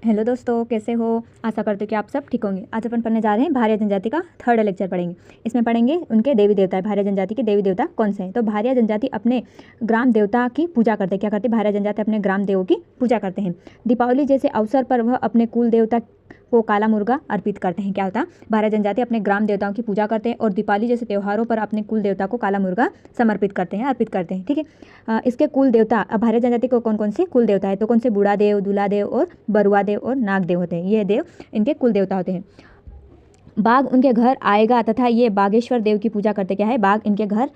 Hello दोस्तों, कैसे हो? आशा करते हो कि आप सब ठीक होंगे। आज अपन पढ़ने जा रहे हैं भारिया जनजाति का 3rd लेक्चर पढ़ेंगे। इसमें पढ़ेंगे उनके देवी देवता। भारिया जनजाति के देवी देवता कौन से हैं? तो भारिया जनजाति अपने ग्राम देवता की पूजा करते हैं। क्या करते हैं? भारिया जनजाति अपने ग्राम देवों की पूजा करते हैं। दीपावली जैसे अवसर पर वह अपने कुल देवता को काला मुर्गा अर्पित करते हैं। क्या होता है? भारिया जनजाति अपने ग्राम देवताओं की पूजा करते हैं और दीपावली जैसे त्योहारों पर अपने कुल देवता को काला मुर्गा समर्पित करते हैं, अर्पित करते हैं। ठीक है। इसके कुल देवता, अब भारिया जनजाति को कौन कौन से कुल देवता है? तो कौन से? बूढ़ा देव, दूल्हा देव और बरुआ देव और नाग देव होते हैं। ये देव इनके कुल देवता होते हैं। बाघ उनके घर आएगा तथा ये बागेश्वर देव की पूजा करते। क्या है? बाघ इनके घर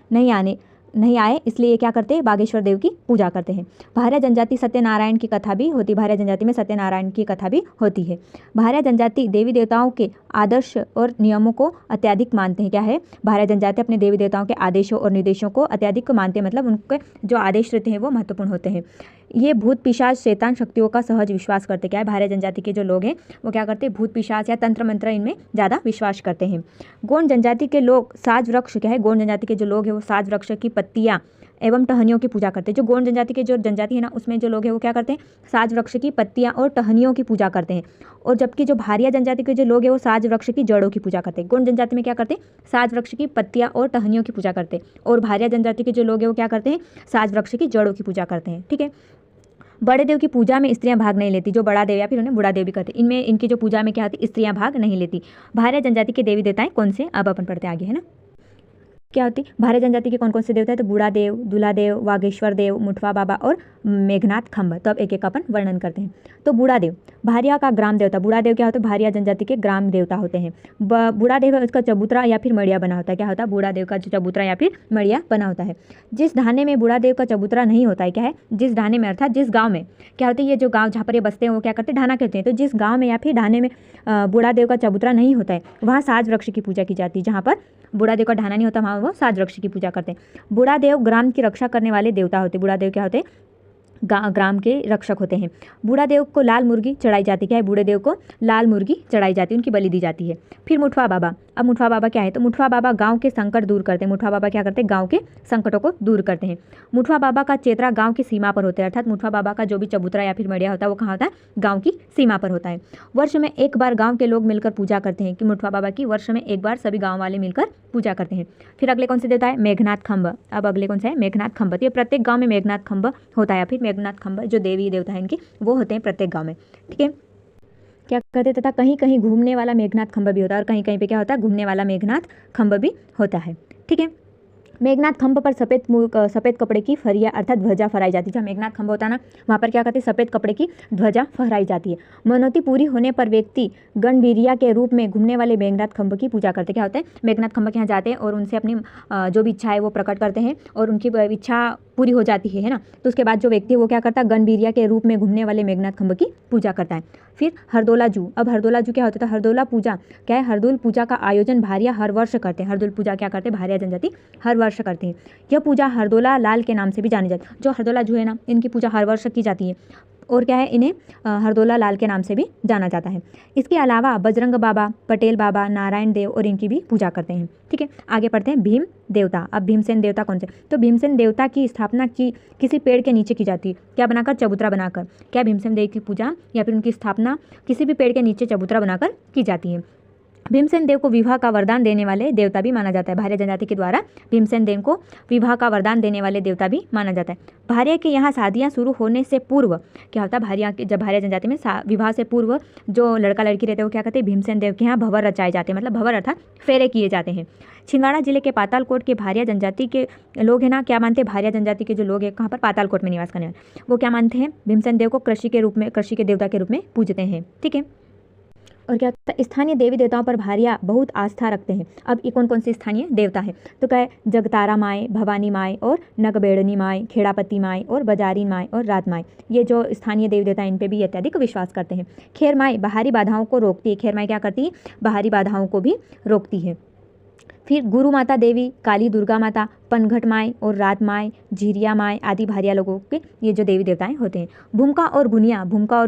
नहीं आए, इसलिए क्या करते हैं? बागेश्वर देव की पूजा करते हैं। भारिया जनजाति सत्यनारायण की कथा भी होती है। भारिया जनजाति में सत्यनारायण की कथा भी होती है। भारिया जनजाति देवी देवताओं के आदर्श और नियमों को अत्यधिक मानते हैं। क्या है? भारिया जनजाति अपने देवी देवताओं के आदेशों और निर्देशों को अत्यधिक मानते हैं, मतलब उनके जो आदेश रहते हैं वो महत्वपूर्ण होते हैं। ये भूत पिशाच शैतान शक्तियों का सहज विश्वास करते। क्या है? भारिया जनजाति के जो लोग हैं वो क्या करते हैं? भूत पिशाच या तंत्र मंत्र इनमें ज़्यादा विश्वास करते हैं। गोंड जनजाति के लोग साज वृक्ष, क्या है? गोंड जनजाति के जो लोग हैं वो साज वृक्ष की पत्तियाँ एवं टहनियों की पूजा करते हैं। जो गोंड जनजाति के जो जनजाति है ना, उसमें जो लोग हैं वो क्या करते हैं? साज वृक्ष की पत्तियाँ और टहनियों की पूजा करते हैं। और जबकि जो भारिया जनजाति के जो लोग हैं वो साज वृक्ष की जड़ों की पूजा करते हैं। गोंड जनजाति में क्या करते हैं? साज वृक्ष की पत्तियाँ और टहनियों की पूजा करते हैं। और भारिया जनजाति के जो लोग हैं वो क्या करते हैं? साज वृक्ष की जड़ों की पूजा करते हैं। ठीक है। बड़े देव की पूजा में स्त्रियां भाग नहीं लेती। जो बड़ा देव या फिर उन्हें बूढ़ा देव भी कहते हैं, इनमें इनकी जो पूजा में क्या होती है? स्त्रियां भाग नहीं लेती। भारिया जनजाति के देवी देवताएं कौन से? अब अपन पढ़ते आगे, है ना। क्या होती? भारिया जनजाति के कौन कौन से देवता है? तो बूढ़ा देव, दूल्हा देव, बागेश्वर देव, मुठवा बाबा और मेघनाथ खम्ब। तो अब एक एक अपन वर्णन करते हैं। तो बूढ़ा देव भारिया का ग्राम देवता। बूढ़ा देव क्या होता है? भारिया जनजाति के ग्राम देवता होते हैं। बूढ़ा देव है उसका चबूतरा या फिर मड़िया बना होता है। क्या होता है? बूढ़ा देव का जो चबूतरा या फिर मड़िया बना होता है। जिस ढाने में बूढ़ा देव का चबूतरा नहीं होता है, क्या है? जिस ढाने में, अर्थात जिस गाँव में क्या होती है? ये जो गाँव जहाँ पर ये बसते हैं वो क्या करते हैं? ढाना कहते हैं। तो जिस गाँव में या फिर ढाने में बूढ़ा देव का चबूतरा नहीं होता है वहाँ साज वृक्ष की पूजा की जाती है। जहाँ पर बूढ़ा देव का ढाना नहीं होता वहाँ वो साज वृक्ष की पूजा करते हैं। बूढ़ा देव ग्राम की रक्षा करने वाले देवता होते हैं। बूढ़ा देव क्या होते हैं? ग्राम के रक्षक होते हैं। बूढ़ा देव को लाल मुर्गी चढ़ाई जाती है। क्या है? बूढ़े देव को लाल मुर्गी चढ़ाई जाती है, उनकी बलि दी जाती है। फिर मुठवा बाबा। अब मुठवा बाबा क्या है? तो मुठवा बाबा गांव के संकट दूर करते हैं। मुठवा बाबा क्या करते हैं? गांव के संकटों को दूर करते हैं। मुठवा बाबा का चेतरा गांव की सीमा पर होता है, अर्थात मुठवा बाबा का जो भी चबूतरा या फिर मड़िया होता है वो कहाँ होता है? गाँव की सीमा पर होता है। वर्ष में एक बार गाँव के लोग मिलकर पूजा करते हैं। कि मुठवा बाबा की वर्ष में एक बार सभी गाँव वाले मिलकर पूजा करते हैं। फिर अगले कौन से देवता है? मेघनाथ खम्ब। अब अगले कौन सा है? मेघनाथ खम्ब। तो ये प्रत्येक गाँव में मेघनाथ खम्ब होता है, या फिर मेघनाथ खम्ब जो देवी देवता है इनके वो होते हैं प्रत्येक गांव में। ठीक है। क्या कहते हैं? तथा कहीं कहीं घूमने वाला मेघनाथ खंभ भी होता है, और कहीं कहीं पे क्या होता है? घूमने वाला मेघनाथ खंभ भी होता है। ठीक है। मेघनाथ खंभ पर सफ़ेद कपड़े की फरिया अर्थात ध्वजा फहराई जाती है। जहाँ मेघनाथ खंभ होता है ना वहाँ पर क्या करते हैं? सफ़ेद कपड़े की ध्वजा फहराई जाती है। मनौती पूरी होने पर व्यक्ति गणबीरिया के रूप में घूमने वाले मेघनाथ खंभ की पूजा करते। क्या होता है? मेघनाथ खंभ के यहाँ जाते हैं और उनसे अपनी जो भी इच्छा है वो प्रकट करते हैं और उनकी इच्छा पूरी हो जाती है ना। तो उसके बाद जो व्यक्ति है वो क्या करता है? गणबीरिया के रूप में घूमने वाले मेघनाथ खंभ की पूजा करता है। फिर हरदोला जू। अब हरदोला जू क्या होता है? हरदोला पूजा क्या है? हरदोल पूजा का आयोजन भारिया हर वर्ष करते हैं। हरदोल पूजा क्या करते हैं? भारिया जनजाति हर वर्ष करते हैं। यह पूजा हरदोला लाल के नाम से भी जानी जाती है। जो हरदोला जू है ना इनकी पूजा हर वर्ष की जाती है और क्या है? इन्हें हरदोला लाल के नाम से भी जाना जाता है। इसके अलावा बजरंग बाबा, पटेल बाबा, नारायण देव और इनकी भी पूजा करते हैं। ठीक है। आगे पढ़ते हैं भीम देवता। अब भीमसेन देवता कौन से? तो भीमसेन देवता की स्थापना की किसी पेड़ के नीचे की जाती है। क्या बनाकर? चबूतरा बनाकर। क्या? भीमसेन देव की पूजा या फिर उनकी स्थापना किसी भी पेड़ के नीचे चबूतरा बनाकर की जाती है। भीमसेन देव को विवाह का वरदान देने वाले देवता भी माना जाता है। भारिया जनजाति के द्वारा भीमसेन देव को विवाह का वरदान देने वाले देवता भी माना जाता है। भारिया के यहाँ शादियाँ शुरू होने से पूर्व क्या होता है? भारिया के जब भारिया जनजाति में विवाह से पूर्व जो लड़का लड़की रहते हैं वो क्या कहते हैं? भीमसेन देव के यहाँ भंवर रचाए जाते हैं, मतलब भंवर अर्थात फेरे किए जाते हैं। छिंदवाड़ा जिले के पातालकोट के भारिया जनजाति के लोग हैं ना, क्या मानते हैं? भारिया जनजाति के जो लोग हैं कहाँ पर? पातालकोट में निवास करने वाले, वो क्या मानते हैं? भीमसेन देव को कृषि के देवता के रूप में पूजते हैं। ठीक है। और क्या होता है? स्थानीय देवी देवताओं पर भारिया बहुत आस्था रखते हैं। अब ये कौन कौन से स्थानीय देवता है? तो क्या है? जगतारा माई, भवानी माई और नगबेड़नी माई, खेड़ापति माई और बजारी माई और रात माई, ये जो स्थानीय देवी देवता इन पे भी अत्यधिक विश्वास करते हैं। खेर माई बाहरी बाधाओं को रोकती है। खेर माई क्या करती है? बाहरी बाधाओं को भी रोकती है। फिर गुरु माता देवी, काली दुर्गा माता, पनघट माई और रात माई, झिरिया माई आदि भारिया लोगों के ये जो देवी देवताएं होते हैं। भूमिका और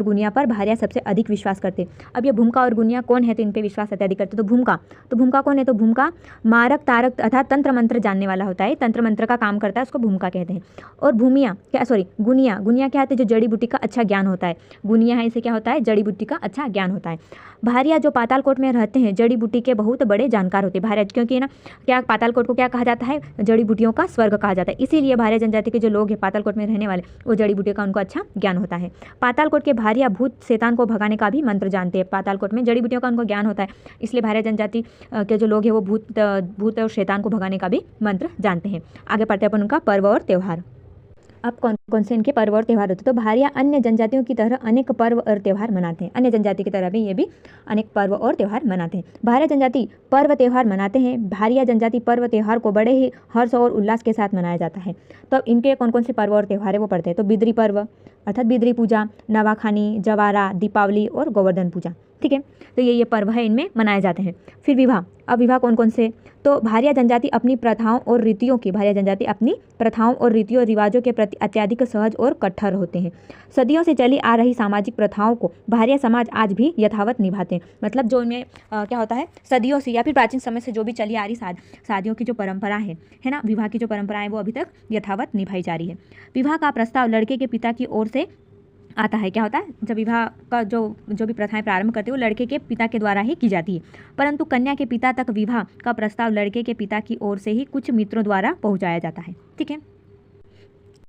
गुनिया पर भारिया सबसे अधिक विश्वास करते हैं। अब ये भूमिका और गुनिया कौन है तो इन पे विश्वास अत्यधिक करते। तो भूमिका कौन है तो भूमिका मारक तारक अर्थात तंत्र मंत्र जानने वाला होता है, तंत्र मंत्र का काम करता है, उसको भूमिका कहते हैं। और गुनिया क्या होता है जो जड़ी बूटी का अच्छा ज्ञान होता है। गुनिया है इसे क्या होता है जड़ी बूटी का अच्छा ज्ञान होता है। भारिया जो पातालकोट में रहते हैं जड़ी बूटी के बहुत बड़े जानकार होते हैं। भारिया क्योंकि ना क्या पातालकोट को क्या कहा जाता है जड़ी बूटियों का स्वर्ग कहा जाता है, इसीलिए भारिया जनजाति के जो लोग हैं पातालकोट में रहने वाले वो जड़ी बूटी का उनको अच्छा ज्ञान होता है। पातालकोट के भारिया भूत शैतान को भगाने का भी मंत्र जानते हैं। पातालकोट में जड़ी बूटियों का उनको ज्ञान होता है, इसलिए भारिया जनजाति के जो लोग हैं वो भूत और शैतान को भगाने का भी मंत्र जानते हैं। आगे पढ़ते हैं अपन उनका पर्व और त्यौहार। अब कौन कौन से इनके पर्व और त्यौहार होते हैं। तो भारिया अन्य जनजातियों की तरह अनेक पर्व और त्यौहार मनाते हैं। अन्य जनजाति की तरह भी ये भी अनेक पर्व और त्यौहार मनाते हैं। भारिया जनजाति पर्व त्यौहार मनाते हैं। भारिया जनजाति पर्व त्यौहार को बड़े ही हर्ष और उल्लास के साथ मनाया जाता है। तो इनके कौन कौन से पर्व और त्यौहार है वो पढ़ते हैं। तो बिद्री पर्व अर्थात बिद्री पूजा, नवाखानी, जवारा, दीपावली और गोवर्धन पूजा, ठीक है। तो ये पर्व है इनमें मनाए जाते हैं। फिर विवाह। अब विवाह कौन कौन से तो भारिया जनजाति अपनी प्रथाओं और रीतियों और रिवाजों के प्रति अत्यधिक सहज और कट्टर होते हैं। सदियों से चली आ रही सामाजिक प्रथाओं को भारिया समाज आज भी यथावत निभाते हैं। मतलब जो इनमें क्या होता है सदियों से या फिर प्राचीन समय से जो भी चली आ रही शादियों की जो परंपरा है ना, विवाह की जो परंपरा है वो अभी तक यथावत निभाई जा रही है। विवाह का प्रस्ताव लड़के के पिता की ओर से आता है। क्या होता है जब विवाह का जो भी प्रथाएं प्रारंभ करते हैं वो लड़के के पिता के द्वारा ही की जाती है, परंतु कन्या के पिता तक विवाह का प्रस्ताव लड़के के पिता की ओर से ही कुछ मित्रों द्वारा पहुंचाया जाता है, ठीक है।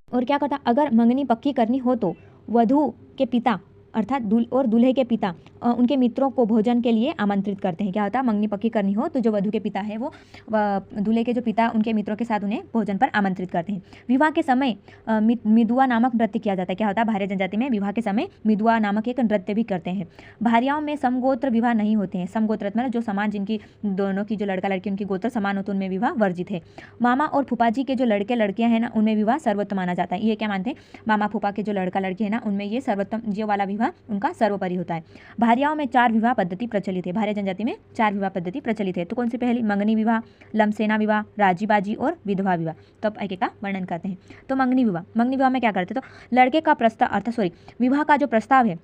और क्या कहता अगर मंगनी पक्की करनी हो तो वधू के पिता अर्थात दूल्हे के पिता उनके मित्रों को भोजन के लिए आमंत्रित करते हैं। क्या होता है मंगनी पक्की करनी हो तो जो वधू के पिता है वो दूल्हे के जो पिता उनके मित्रों के साथ उन्हें भोजन पर आमंत्रित करते हैं। विवाह के समय मिदुआ नामक नृत्य किया जाता है। क्या होता है भारिया जनजाति में विवाह के समय मिदुआ नामक एक नृत्य भी करते हैं। भारियाओं में समगोत्र विवाह नहीं होते हैं। समगोत्र मतलब जो समान जिनकी दोनों की जो लड़का लड़की उनकी गोत्र समान होते हैं उनमें विवाह वर्जित है। मामा और फूफा जी के जो लड़के लड़कियां हैं ना उनमें विवाह सर्वोत्तम माना जाता है। ये क्या मानते हैं मामा फूफा के जो लड़का लड़की है ना उनमें ये सर्वोत्तम ये वाला विवाह उनका सर्वोपरि होता है। भारियाओं में 4 विवाह पद्धति प्रचलित है। भारिया जनजाति में 4 विवाह पद्धति प्रचलित है। तो कौन सी पहली मंगनी विवाह, लमसेना विवाह, राजीबाजी और विधवा विवाह। तो अब एक एक का वर्णन करते हैं। तो मंगनी विवाह में क्या करते हैं तो लड़के का प्रस्ताव विवाह का जो प्रस्ताव है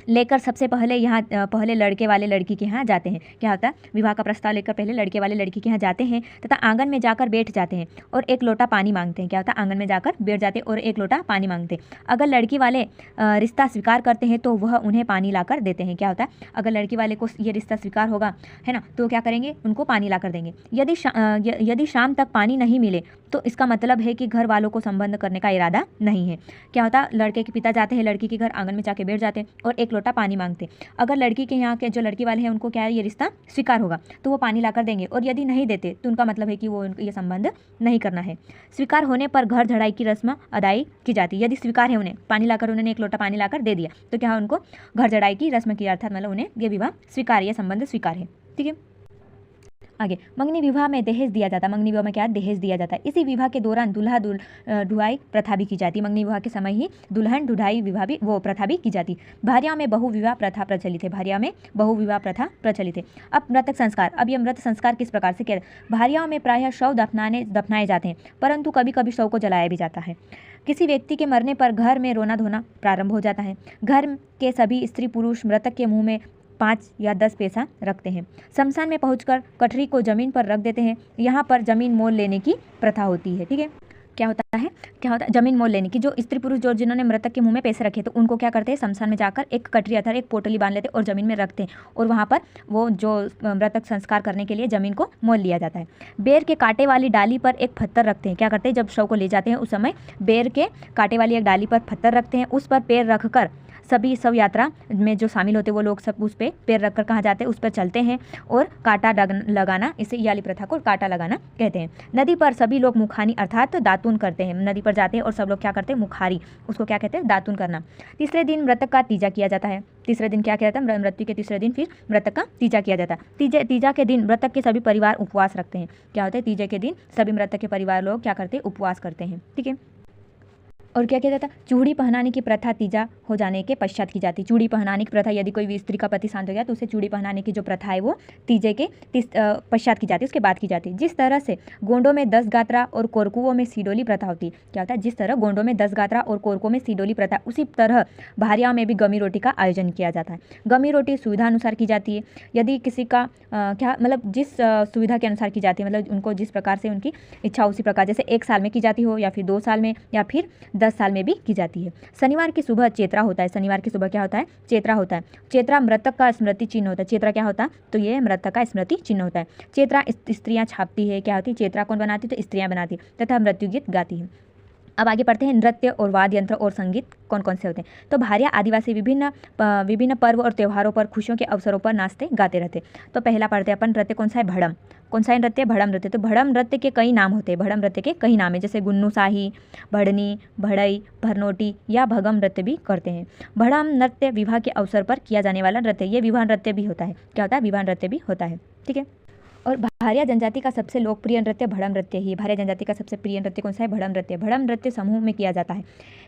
लेकर सबसे पहले लड़के वाले लड़की के यहाँ जाते हैं। क्या होता है विवाह का प्रस्ताव लेकर पहले लड़के वाले लड़की के यहाँ जाते हैं तथा आंगन में जाकर बैठ जाते हैं और 1 लोटा पानी मांगते हैं। क्या होता है आंगन में जाकर बैठ जाते हैं और 1 लोटा पानी मांगते हैं। अगर लड़की वाले रिश्ता स्वीकार करते हैं तो वह उन्हें पानी लाकर देते हैं। क्या होता है अगर लड़की वाले को ये रिश्ता स्वीकार होगा है ना तो क्या करेंगे उनको पानी लाकर देंगे। यदि शाम तक पानी नहीं मिले तो इसका मतलब है कि घर वालों को संबंध करने का इरादा नहीं है। क्या होता लड़के के पिता जाते हैं लड़की के घर आंगन में जाके बैठ जाते हैं और 1 लोटा पानी मांगते। अगर लड़की के यहाँ के जो लड़की वाले हैं उनको क्या है ये रिश्ता स्वीकार होगा तो वो पानी लाकर देंगे और यदि नहीं देते तो उनका मतलब है कि वो ये संबंध नहीं करना है। स्वीकार होने पर घर चढ़ाई की रस्म अदाई की जाती है। यदि स्वीकार है उन्हें पानी लाकर उन्होंने 1 लोटा पानी लाकर दे दिया तो क्या उनको घर चढ़ाई की रस्म की अर्थात मतलब उन्हें ये विवाह स्वीकार ये संबंध स्वीकार है, ठीक है। आगे मंगनी विवाह में दहेज दिया जाता है। मंगनी विवाह में क्या दहेज दिया जाता है। इसी विवाह के दौरान दूल्हा ढुलाई प्रथा भी की जाती है। मंगनी विवाह के समय ही दुल्हन ढुलाई विवाह भी वो प्रथा भी की जाती है। भारिया में बहु विवाह प्रथा प्रचलित है। भारिया में बहु विवाह प्रथा प्रचलित है। अब मृतक संस्कार। अब ये मृत संस्कार किस प्रकार से किया जाता है। भारियाओं में प्रायः शव दफनाए जाते हैं परंतु कभी कभी शव को जलाया भी जाता है। किसी व्यक्ति के मरने पर घर में रोना धोना प्रारंभ हो जाता है। घर के सभी स्त्री पुरुष मृतक के मुंह में 5 या 10 पैसा रखते हैं। शमशान में पहुंचकर कटरी को जमीन पर रख देते हैं। यहाँ पर जमीन मोल लेने की प्रथा होती है, ठीक है। क्या होता है जमीन मोल लेने की। जो स्त्री पुरुष जो जिन्होंने मृतक के मुंह में पैसे रखे तो उनको क्या करते हैं शमशान में जाकर एक कटरी अथवा एक पोटली बांध लेते और जमीन में रखते हैं और वहाँ पर वो जो मृतक संस्कार करने के लिए जमीन को मोल लिया जाता है। बेर के कांटे वाली डाली पर एक पत्थर रखते हैं। क्या करते हैं जब शव को ले जाते हैं उस समय बेर के कांटे वाली एक डाली पर पत्थर रखते हैं, उस पर पैर रखकर सभी शव यात्रा में जो शामिल होते हैं वो लोग सब उस पर पैर रखकर कहाँ जाते हैं उस पर चलते हैं और कांटा लगाना, इसे याली प्रथा को कांटा लगाना कहते हैं। नदी पर सभी लोग मुखानी अर्थात दातून करते हैं। नदी पर जाते हैं और सब लोग क्या करते हैं मुखारी, उसको क्या कहते हैं दातून करना। तीसरे दिन मृतक का तीजा किया जाता है। तीसरे दिन क्या किया जाता है मृत्यु के तीसरे दिन फिर मृतक का तीजा किया जाता है। तीजा के दिन मृतक के सभी परिवार उपवास रखते हैं। क्या होता है तीजे के दिन सभी मृतक के परिवार लोग क्या करते हैं उपवास करते हैं, ठीक है। और क्या किया जाता है, चूड़ी पहनाने की प्रथा तीजा हो जाने के पश्चात की जाती है। चूड़ी पहनाने की प्रथा, यदि कोई भी स्त्री का पति शांत हो गया तो उसे चूड़ी पहनाने की जो प्रथा है वो तीजे के पश्चात की जाती है, उसके बाद की जाती है। जिस तरह से गोंडों में 10 गात्रा और कोरकुओं में सीडोली प्रथा होती है, क्या होता है, जिस तरह गोंडों में 10 गात्रा और कोरकुओं में सीडोली प्रथा, उसी तरह भारियाओं में भी गमी रोटी का आयोजन किया जाता है। गमी रोटी सुविधा अनुसार की जाती है। यदि किसी का क्या मतलब जिस सुविधा के अनुसार की जाती है, मतलब उनको जिस प्रकार से उनकी इच्छा उसी प्रकार, जैसे 1 साल में की जाती हो या फिर 2 साल में या फिर 10 साल में भी की जाती है। शनिवार की सुबह चेत्रा होता है। शनिवार की सुबह क्या होता है, चेत्रा होता है। चेत्रा मृतक का स्मृति चिन्ह होता है। चेत्रा क्या होता है, तो ये मृतक का स्मृति चिन्ह होता है। चेत्रा स्त्रियां छापती है, क्या होती है, चेत्रा कौन बनाती है, तो स्त्रियां बनाती है तथा मृत्यु गीत गाती है। अब आगे पढ़ते हैं, नृत्य और वाद्य यंत्र और संगीत कौन कौन से होते हैं। तो भारिया आदिवासी विभिन्न पर्व और त्योहारों पर, खुशियों के अवसरों पर नाचते गाते रहते। तो पहला पढ़ते हैं अपन, नृत्य कौन सा है, भड़म। कौन सा है नृत्य, भड़म नृत्य। तो भड़म नृत्य के कई नाम होते हैं। भड़म नृत्य के कई नाम है, जैसे गुन्नू शाही, भड़नी, भड़ई, भरनोटी या भगम नृत्य भी करते हैं। भड़म नृत्य विवाह के अवसर पर किया जाने वाला नृत्य, ये विवाह नृत्य भी होता है। क्या होता है, विवाह नृत्य भी होता है, ठीक है। और भारिया जनजाति का सबसे लोकप्रिय नृत्य भड़म नृत्य ही। भारिया जनजाति का सबसे प्रिय नृत्य कौन सा है, भड़म नृत्य। भड़म नृत्य समूह में किया जाता है।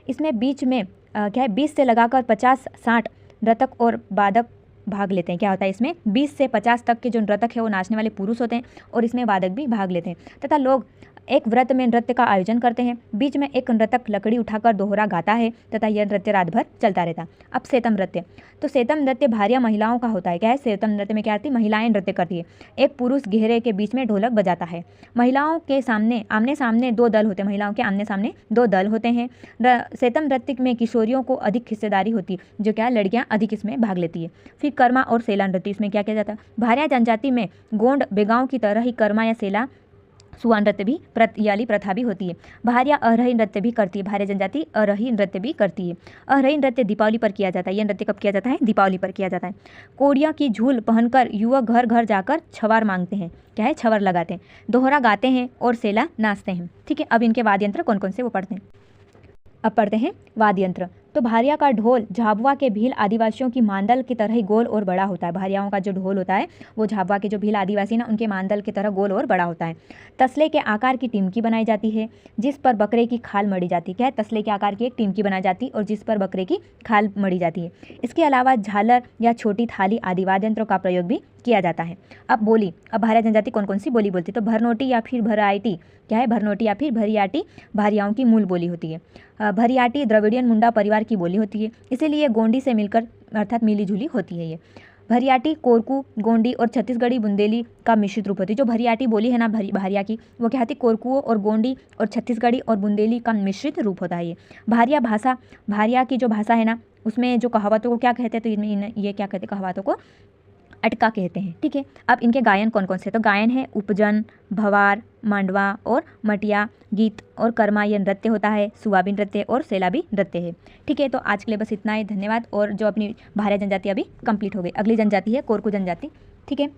इसमें बीच में क्या है, 20 से लगाकर 50-60 नर्तक और वादक भाग लेते हैं। क्या होता है, इसमें 20 से 50 तक के जो नर्तक है वो नाचने वाले पुरुष होते हैं और इसमें वादक भी भाग लेते हैं। तथा लोग एक व्रत में नृत्य का आयोजन करते हैं। बीच में एक नर्तक लकड़ी उठाकर दोहरा गाता है तथा यह नृत्य रात भर चलता रहता है। अब सेतम नृत्य, तो सेतम नृत्य भारिया महिलाओं का होता है। क्या है, सेतम नृत्य में क्या आती है, महिलाएं नृत्य करती है। एक पुरुष घेरे के बीच में ढोलक बजाता है। महिलाओं के सामने आमने सामने 2 दल होते हैं। महिलाओं के आमने सामने 2 दल होते हैं। सेतम नृत्य में किशोरियों को अधिक हिस्सेदारी होती है, जो क्या है, लड़कियां अधिक इसमें भाग लेती है। फिर कर्मा और सेला नृत्य, इसमें क्या किया जाता है, भारिया जनजाति में गोंड बेगांव की तरह ही कर्मा या सेला सुआ नृत्य भी याली प्रथा भी होती है। भारिया अरही नृत्य भी करती है। भारिया जनजाति अरही नृत्य भी करती है। अरही नृत्य दीपावली पर किया जाता है। यह नृत्य कब किया जाता है, दीपावली पर किया जाता है। कोड़िया की झूल पहनकर युवक घर घर जाकर छवार मांगते हैं। क्या है, छवर लगाते हैं, दोहरा गाते हैं और सेला नाचते हैं, ठीक है। अब इनके वाद्य यंत्र कौन कौन से वो पढ़ते हैं। अब पढ़ते हैं वाद्य यंत्र। तो भारिया का ढोल झाबुआ के भील आदिवासियों की मांदल की तरह ही गोल और बड़ा होता है। भारियाओं का जो ढोल होता है वो झाबुआ के जो भील आदिवासी ना उनके मांदल की तरह गोल और बड़ा होता है। तसले के आकार की टिमकी बनाई जाती है जिस पर बकरे की खाल मड़ी जाती है। क्या है, तसले के आकार की एक टिमकी बनाई जाती है और जिस पर बकरे की खाल मड़ी जाती है। इसके अलावा झालर या छोटी थाली आदि वाद्य यंत्रों का प्रयोग भी किया जाता है। अब बोली, अब भारिया जनजाति कौन कौन सी बोली बोलती है। तो भरनोटी या फिर भराइटी, क्या है, भरनोटी या फिर भरियाटी भारियाओं की मूल बोली होती है। भरियाटी द्रविडियन मुंडा परिवार की बोली होती है, इसीलिए गोंडी से मिलकर अर्थात मिली जुली होती है। ये भरियाटी कोरकू, गोंडी और छत्तीसगढ़ी बुंदेली का मिश्रित रूप होती है। जो भरियाटी बोली है ना भारिया की, वो क्या होती है, कोरकुओं और गोंडी और छत्तीसगढ़ी और बुंदेली का मिश्रित रूप होता है। ये भारिया भाषा, भारिया की जो भाषा है ना उसमें जो कहावतों को क्या कहते हैं, तो इनमें ये क्या कहते हैं, कहावतों को अटका कहते हैं, ठीक है। अब इनके गायन कौन कौन से, तो गायन है उपजन, भवार, मांडवा और मटिया गीत और कर्मा, ये नृत्य होता है। सुवाबी नृत्य और सेलाबी नृत्य है, ठीक है। तो आज के लिए बस इतना ही, धन्यवाद। और जो अपनी भारिया जनजाति अभी कंप्लीट हो गई। अगली जनजाति है कोरकू जनजाति, ठीक है।